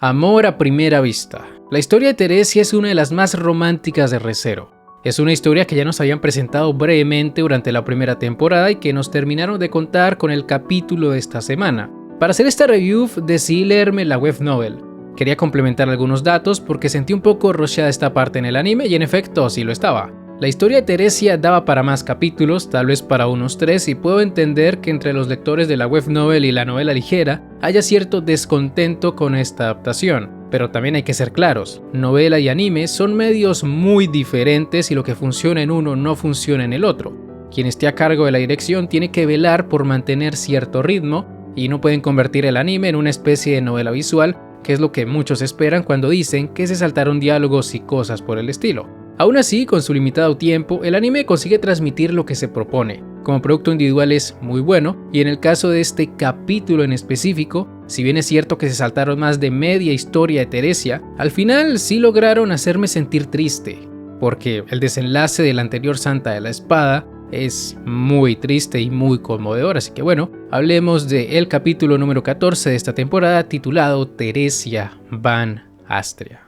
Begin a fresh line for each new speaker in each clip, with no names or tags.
Amor a primera vista. La historia de Teresia es una de las más románticas de Re:Zero. Es una historia que ya nos habían presentado brevemente durante la primera temporada y que nos terminaron de contar con el capítulo de esta semana. Para hacer esta review decidí leerme la web novel. Quería complementar algunos datos porque sentí un poco rusheada esta parte en el anime y en efecto sí lo estaba. La historia de Teresia daba para más capítulos, tal vez para unos 3, y puedo entender que entre los lectores de la web novel y la novela ligera haya cierto descontento con esta adaptación. Pero también hay que ser claros, novela y anime son medios muy diferentes y lo que funciona en uno no funciona en el otro. Quien esté a cargo de la dirección tiene que velar por mantener cierto ritmo y no pueden convertir el anime en una especie de novela visual, que es lo que muchos esperan cuando dicen que se saltaron diálogos y cosas por el estilo. Aún así, con su limitado tiempo, el anime consigue transmitir lo que se propone. Como producto individual es muy bueno, y en el caso de este capítulo en específico, si bien es cierto que se saltaron más de media historia de Teresia, al final sí lograron hacerme sentir triste, porque el desenlace del anterior Santa de la Espada es muy triste y muy conmovedor, así que bueno, hablemos del capítulo número 14 de esta temporada titulado Teresia Van Astria.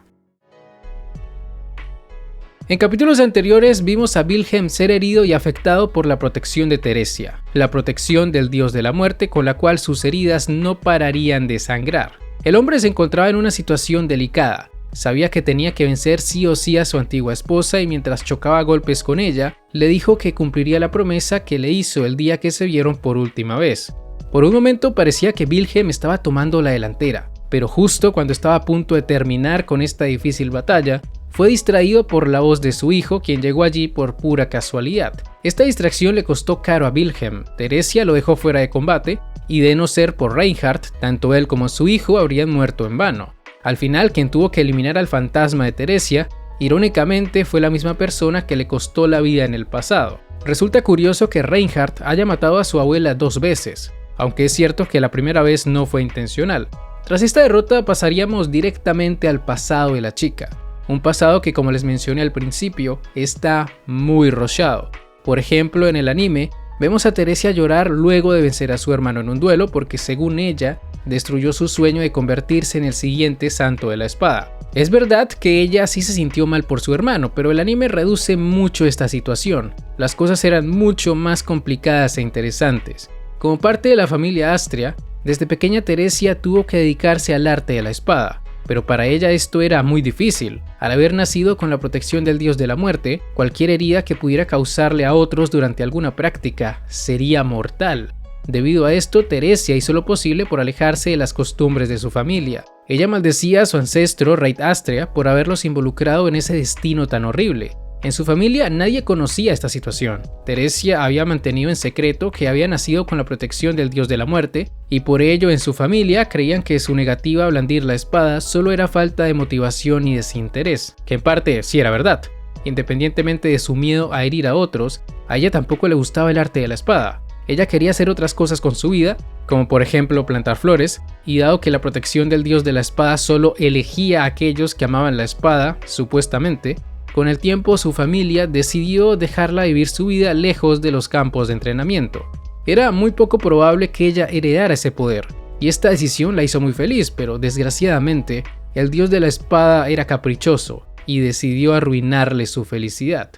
En capítulos anteriores vimos a Wilhelm ser herido y afectado por la protección de Teresia, la protección del dios de la muerte con la cual sus heridas no pararían de sangrar. El hombre se encontraba en una situación delicada, sabía que tenía que vencer sí o sí a su antigua esposa y mientras chocaba a golpes con ella, le dijo que cumpliría la promesa que le hizo el día que se vieron por última vez. Por un momento parecía que Wilhelm estaba tomando la delantera, pero justo cuando estaba a punto de terminar con esta difícil batalla, fue distraído por la voz de su hijo, quien llegó allí por pura casualidad. Esta distracción le costó caro a Wilhelm. Teresia lo dejó fuera de combate, y de no ser por Reinhardt, tanto él como su hijo habrían muerto en vano. Al final, quien tuvo que eliminar al fantasma de Teresia, irónicamente fue la misma persona que le costó la vida en el pasado. Resulta curioso que Reinhardt haya matado a su abuela 2 veces, aunque es cierto que la primera vez no fue intencional. Tras esta derrota pasaríamos directamente al pasado de la chica. Un pasado que, como les mencioné al principio, está muy rusheado. Por ejemplo, en el anime, vemos a Teresia llorar luego de vencer a su hermano en un duelo porque, según ella, destruyó su sueño de convertirse en el siguiente santo de la espada. Es verdad que ella sí se sintió mal por su hermano, pero el anime reduce mucho esta situación. Las cosas eran mucho más complicadas e interesantes. Como parte de la familia Astria, desde pequeña Teresia tuvo que dedicarse al arte de la espada. Pero para ella esto era muy difícil. Al haber nacido con la protección del dios de la muerte, cualquier herida que pudiera causarle a otros durante alguna práctica sería mortal. Debido a esto, Teresia hizo lo posible por alejarse de las costumbres de su familia. Ella maldecía a su ancestro, Rey Astria, por haberlos involucrado en ese destino tan horrible. En su familia nadie conocía esta situación. Teresia había mantenido en secreto que había nacido con la protección del dios de la muerte, y por ello en su familia creían que su negativa a blandir la espada solo era falta de motivación y desinterés, que en parte sí era verdad. Independientemente de su miedo a herir a otros, a ella tampoco le gustaba el arte de la espada. Ella quería hacer otras cosas con su vida, como por ejemplo plantar flores, y dado que la protección del dios de la espada solo elegía a aquellos que amaban la espada, supuestamente, con el tiempo su familia decidió dejarla vivir su vida lejos de los campos de entrenamiento. Era muy poco probable que ella heredara ese poder, y esta decisión la hizo muy feliz, pero desgraciadamente el dios de la espada era caprichoso y decidió arruinarle su felicidad.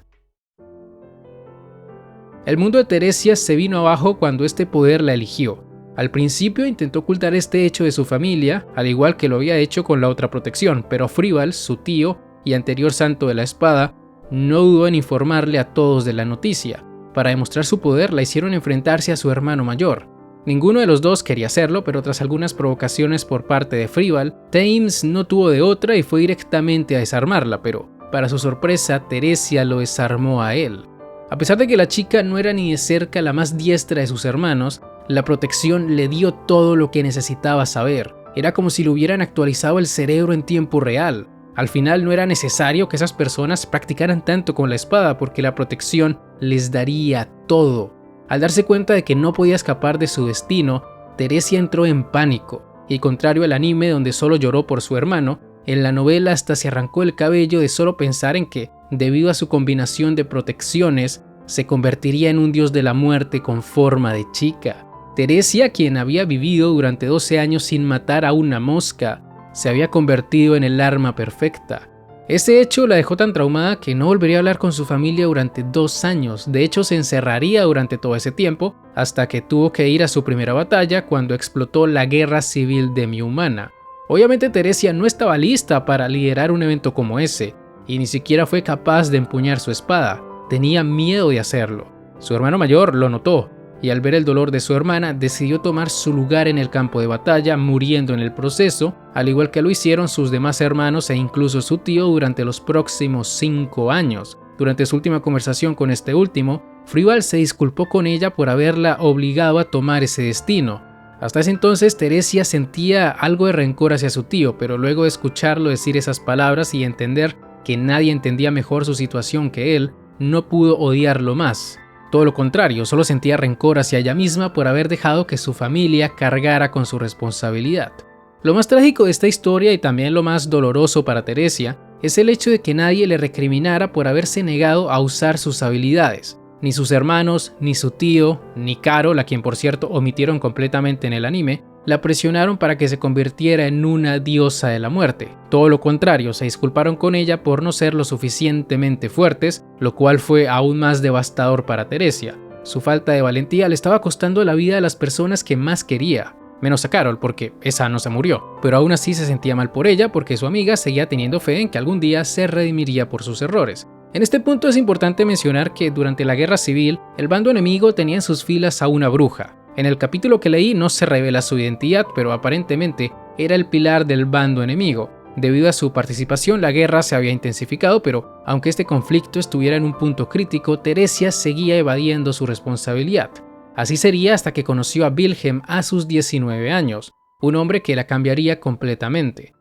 El mundo de Teresia se vino abajo cuando este poder la eligió. Al principio intentó ocultar este hecho de su familia, al igual que lo había hecho con la otra protección, pero Fribal, su tío y anterior santo de la espada, no dudó en informarle a todos de la noticia. Para demostrar su poder la hicieron enfrentarse a su hermano mayor. Ninguno de los dos quería hacerlo, pero tras algunas provocaciones por parte de Fribal, Thames no tuvo de otra y fue directamente a desarmarla, pero para su sorpresa Teresia lo desarmó a él. A pesar de que la chica no era ni de cerca la más diestra de sus hermanos, la protección le dio todo lo que necesitaba saber. Era como si le hubieran actualizado el cerebro en tiempo real. Al final no era necesario que esas personas practicaran tanto con la espada porque la protección les daría todo. Al darse cuenta de que no podía escapar de su destino, Teresia entró en pánico, y contrario al anime donde solo lloró por su hermano, en la novela hasta se arrancó el cabello de solo pensar en que, debido a su combinación de protecciones, se convertiría en un dios de la muerte con forma de chica. Teresia, quien había vivido durante 12 años sin matar a una mosca, se había convertido en el arma perfecta. Ese hecho la dejó tan traumada que no volvería a hablar con su familia durante 2 años. De hecho, se encerraría durante todo ese tiempo hasta que tuvo que ir a su primera batalla cuando explotó la Guerra Civil Demi-Humana. Obviamente Teresia no estaba lista para liderar un evento como ese, y ni siquiera fue capaz de empuñar su espada. Tenía miedo de hacerlo. Su hermano mayor lo notó, y al ver el dolor de su hermana decidió tomar su lugar en el campo de batalla, muriendo en el proceso, al igual que lo hicieron sus demás hermanos e incluso su tío durante los próximos 5 años. Durante su última conversación con este último, Frühwald se disculpó con ella por haberla obligado a tomar ese destino. Hasta ese entonces Teresia sentía algo de rencor hacia su tío, pero luego de escucharlo decir esas palabras y entender que nadie entendía mejor su situación que él, no pudo odiarlo más. Todo lo contrario, solo sentía rencor hacia ella misma por haber dejado que su familia cargara con su responsabilidad. Lo más trágico de esta historia y también lo más doloroso para Teresia es el hecho de que nadie le recriminara por haberse negado a usar sus habilidades. Ni sus hermanos, ni su tío, ni Carol, a quien por cierto omitieron completamente en el anime, la presionaron para que se convirtiera en una diosa de la muerte. Todo lo contrario, se disculparon con ella por no ser lo suficientemente fuertes, lo cual fue aún más devastador para Teresia. Su falta de valentía le estaba costando la vida a las personas que más quería, menos a Carol porque esa no se murió, pero aún así se sentía mal por ella porque su amiga seguía teniendo fe en que algún día se redimiría por sus errores. En este punto es importante mencionar que durante la Guerra Civil, el bando enemigo tenía en sus filas a una bruja. En el capítulo que leí no se revela su identidad, pero aparentemente era el pilar del bando enemigo. Debido a su participación, la guerra se había intensificado, pero aunque este conflicto estuviera en un punto crítico, Teresia seguía evadiendo su responsabilidad. Así sería hasta que conoció a Wilhelm a sus 19 años, un hombre que la cambiaría completamente.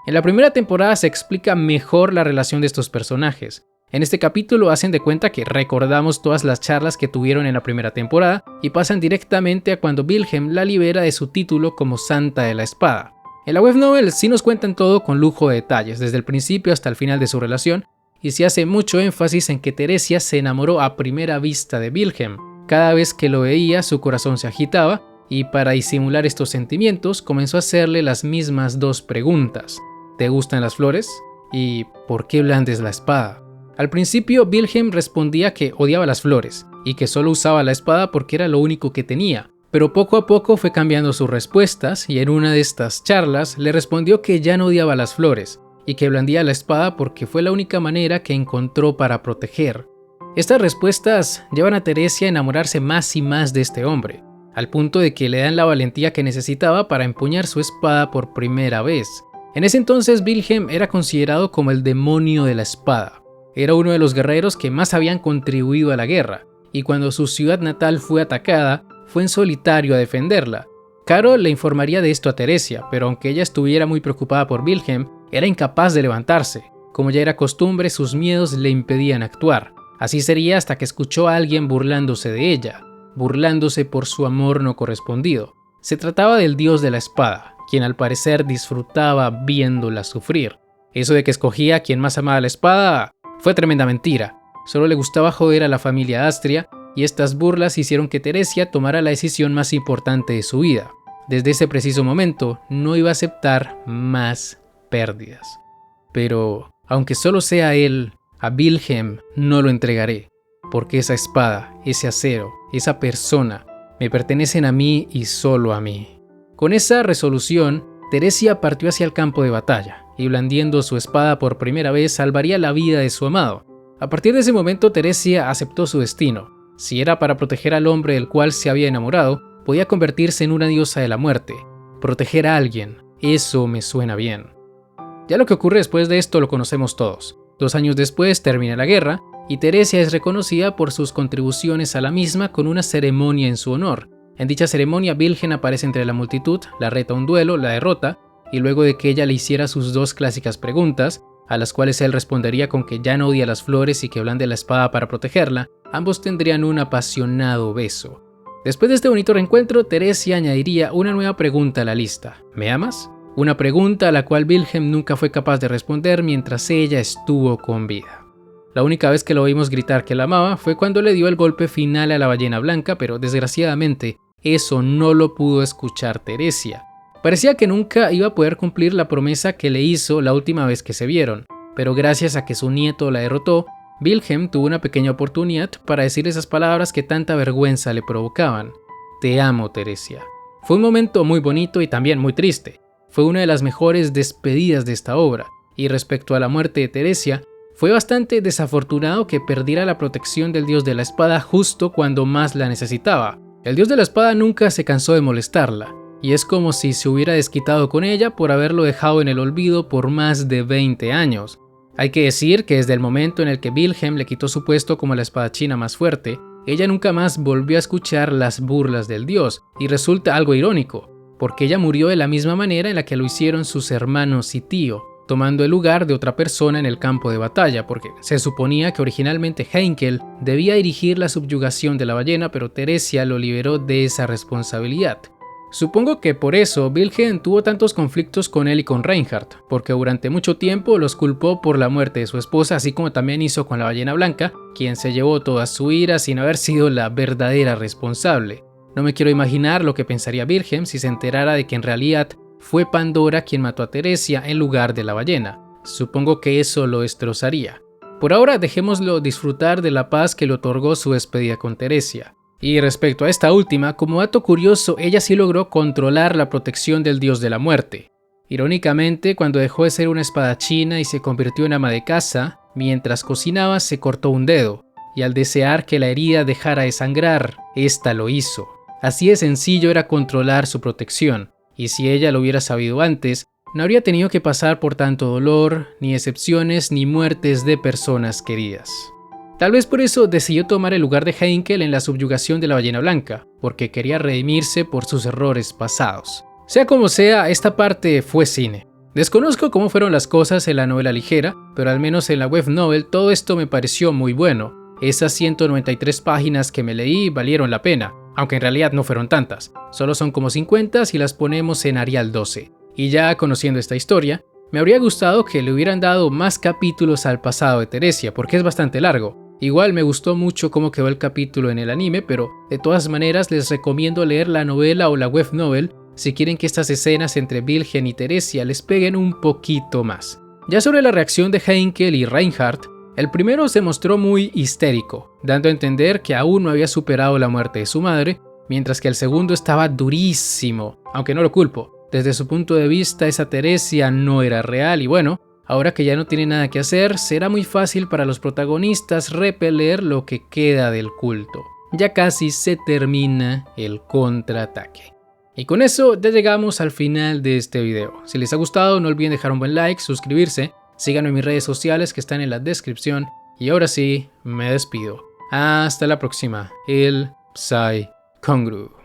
En la primera temporada se explica mejor la relación de estos personajes. En este capítulo hacen de cuenta que recordamos todas las charlas que tuvieron en la primera temporada y pasan directamente a cuando Wilhelm la libera de su título como Santa de la Espada. En la web novel sí nos cuentan todo con lujo de detalles, desde el principio hasta el final de su relación, y se hace mucho énfasis en que Teresia se enamoró a primera vista de Wilhelm. Cada vez que lo veía su corazón se agitaba y para disimular estos sentimientos comenzó a hacerle las mismas 2 preguntas. ¿Te gustan las flores? ¿Y por qué blandes la espada? Al principio Wilhelm respondía que odiaba las flores y que solo usaba la espada porque era lo único que tenía, pero poco a poco fue cambiando sus respuestas y en una de estas charlas le respondió que ya no odiaba las flores y que blandía la espada porque fue la única manera que encontró para proteger. Estas respuestas llevan a Teresia a enamorarse más y más de este hombre, al punto de que le dan la valentía que necesitaba para empuñar su espada por primera vez. En ese entonces Wilhelm era considerado como el demonio de la espada. Era uno de los guerreros que más habían contribuido a la guerra, y cuando su ciudad natal fue atacada, fue en solitario a defenderla. Carol le informaría de esto a Teresia, pero aunque ella estuviera muy preocupada por Wilhelm, era incapaz de levantarse. Como ya era costumbre, sus miedos le impedían actuar. Así sería hasta que escuchó a alguien burlándose de ella, burlándose por su amor no correspondido. Se trataba del dios de la espada, quien al parecer disfrutaba viéndola sufrir. Eso de que escogía a quien más amaba la espada fue tremenda mentira. Solo le gustaba joder a la familia Astria y estas burlas hicieron que Teresia tomara la decisión más importante de su vida. Desde ese preciso momento no iba a aceptar más pérdidas. Pero, aunque solo sea él, a Wilhelm no lo entregaré, porque esa espada, ese acero, esa persona, me pertenecen a mí y solo a mí. Con esa resolución, Teresia partió hacia el campo de batalla, y blandiendo su espada por primera vez salvaría la vida de su amado. A partir de ese momento Teresia aceptó su destino. Si era para proteger al hombre del cual se había enamorado, podía convertirse en una diosa de la muerte. Proteger a alguien, eso me suena bien. Ya lo que ocurre después de esto lo conocemos todos. 2 años después termina la guerra, y Teresia es reconocida por sus contribuciones a la misma con una ceremonia en su honor. En dicha ceremonia, Wilhelm aparece entre la multitud, la reta a un duelo, la derrota, y luego de que ella le hiciera sus 2 clásicas preguntas, a las cuales él respondería con que ya no odia las flores y que blande la espada para protegerla, ambos tendrían un apasionado beso. Después de este bonito reencuentro, Teresia añadiría una nueva pregunta a la lista. ¿Me amas? Una pregunta a la cual Wilhelm nunca fue capaz de responder mientras ella estuvo con vida. La única vez que lo oímos gritar que la amaba fue cuando le dio el golpe final a la ballena blanca, pero desgraciadamente eso no lo pudo escuchar Teresia. Parecía que nunca iba a poder cumplir la promesa que le hizo la última vez que se vieron, pero gracias a que su nieto la derrotó, Wilhelm tuvo una pequeña oportunidad para decir esas palabras que tanta vergüenza le provocaban. Te amo, Teresia. Fue un momento muy bonito y también muy triste. Fue una de las mejores despedidas de esta obra, y respecto a la muerte de Teresia, fue bastante desafortunado que perdiera la protección del dios de la espada justo cuando más la necesitaba. El dios de la espada nunca se cansó de molestarla, y es como si se hubiera desquitado con ella por haberlo dejado en el olvido por más de 20 años. Hay que decir que desde el momento en el que Wilhelm le quitó su puesto como la espadachina más fuerte, ella nunca más volvió a escuchar las burlas del dios, y resulta algo irónico, porque ella murió de la misma manera en la que lo hicieron sus hermanos y tío, tomando el lugar de otra persona en el campo de batalla, porque se suponía que originalmente Heinkel debía dirigir la subyugación de la ballena, pero Teresia lo liberó de esa responsabilidad. Supongo que por eso Wilhelm tuvo tantos conflictos con él y con Reinhardt, porque durante mucho tiempo los culpó por la muerte de su esposa, así como también hizo con la ballena blanca, quien se llevó toda su ira sin haber sido la verdadera responsable. No me quiero imaginar lo que pensaría Wilhelm si se enterara de que en realidad fue Pandora quien mató a Teresia en lugar de la ballena. Supongo que eso lo destrozaría. Por ahora dejémoslo disfrutar de la paz que le otorgó su despedida con Teresia. Y respecto a esta última, como dato curioso, ella sí logró controlar la protección del dios de la muerte. Irónicamente, cuando dejó de ser una espadachina y se convirtió en ama de casa, mientras cocinaba se cortó un dedo, y al desear que la herida dejara de sangrar, ésta lo hizo. Así de sencillo era controlar su protección, y si ella lo hubiera sabido antes, no habría tenido que pasar por tanto dolor, ni decepciones, ni muertes de personas queridas. Tal vez por eso decidió tomar el lugar de Heinkel en la subyugación de la ballena blanca, porque quería redimirse por sus errores pasados. Sea como sea, esta parte fue cine. Desconozco cómo fueron las cosas en la novela ligera, pero al menos en la web novel todo esto me pareció muy bueno. Esas 193 páginas que me leí valieron la pena, aunque en realidad no fueron tantas, solo son como 50 si las ponemos en Arial 12. Y ya conociendo esta historia, me habría gustado que le hubieran dado más capítulos al pasado de Teresia, porque es bastante largo. Igual me gustó mucho cómo quedó el capítulo en el anime, pero de todas maneras les recomiendo leer la novela o la web novel si quieren que estas escenas entre Wilhelm y Teresia les peguen un poquito más. Ya sobre la reacción de Heinkel y Reinhardt, el primero se mostró muy histérico, dando a entender que aún no había superado la muerte de su madre, mientras que el segundo estaba durísimo, aunque no lo culpo. Desde su punto de vista esa Teresia no era real y bueno, ahora que ya no tiene nada que hacer, será muy fácil para los protagonistas repeler lo que queda del culto. Ya casi se termina el contraataque. Y con eso ya llegamos al final de este video. Si les ha gustado no olviden dejar un buen like, suscribirse, síganme en mis redes sociales que están en la descripción. Y ahora sí, me despido. Hasta la próxima. El Psy Congru.